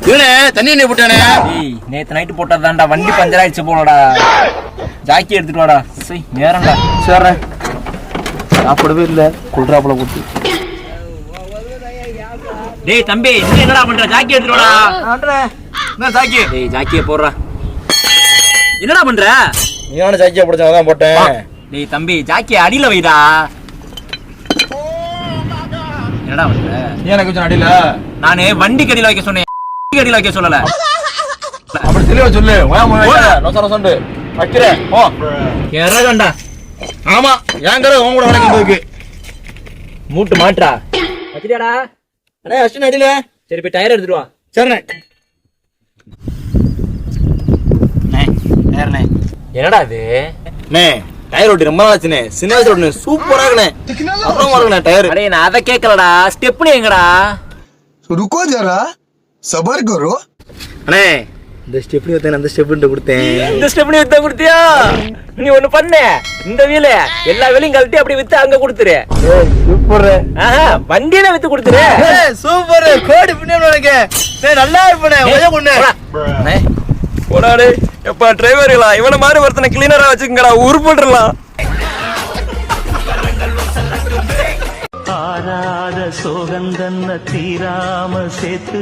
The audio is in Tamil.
இவனே தண்ணி என்ன போட்டானே? நேத்து நைட்டு போட்டதான்டா, வண்டி பஞ்சர் ஆயிடுச்சு போலடா. ஜாக்கி எடுத்துட்டு வாடா. சரி நேரம்டா. சரி சாப்பிடவே இல்ல, குல்றாப்புல போட்டு. டேய் தம்பி, நீ என்னடா பண்ற? ஜாக்கி எடுத்துட்டு வாடா. என்ன ஜாக்கி? டேய் ஜாக்கியை போடுறா. என்னடா பண்ற? நீயான ஜாக்கியா போடுச்சா? அதான் போட்டேன். டேய் தம்பி, ஜாக்கியை அடியில வைடா. என்னடா பண்ற? நீ எனக்கு கொஞ்சம் அடியில. நானு வண்டி கடியில வைக்க சொன்னேன், கடியில வைக்க சொல்லல. அப்படி தெளிவா சொல்லு. நொசண்டு வைக்கிறேன். ஓ இறகண்டா. ஆமா, என் கடை உன் கூட வணக்கம். மூட்டு மாட்டா வச்சிட்டியாடா? அண்ணே அஷ்டன் அடியில. சரி போய் டயர் எடுத்துட்டு வா. சரிண்ணே. டயர்ண்ணே. என்னடா இது? அண்ணே டயர் ஓட்டி ரொம்ப நாளாச்சுண்ணே. சின்ன வயசுல ஓட்டுனே, சூப்பரா இருக்குண்ணே. அப்புறம் இருக்குண்ணே டயர். அடே நான் அதை கேட்கலடா, ஸ்டெப்னி எங்கடா? रुको जरा सबर करो. அண்ணே இந்த ஸ்டெப்னி வைத்தேன், அந்த ஸ்டெப்னி கொடுத்தேன். இந்த ஸ்டெப்னி வித்தா கொடுத்தியா? நீ ஒண்ணு பண்ண, இந்த வீல எல்லா வீலையும் கழட்டி அப்படி வித்து அங்க கொடுத்துரு. சூப்பர். வண்டியில வித்து கொடுத்துரு. சூப்பர். கோடி பின்னாடி உனக்கு. நல்லா இருப்பேன். ஒரே பொண்ணு. போடாடே. எப்பா டிரைவர்களா, இவனை மாதிரி ஒருத்தனை கிளீனரா வச்சுக்கங்கடா, உருப்பட்டுறலாம். ஆராத சோகந்தன்ன தீராம சேர்த்து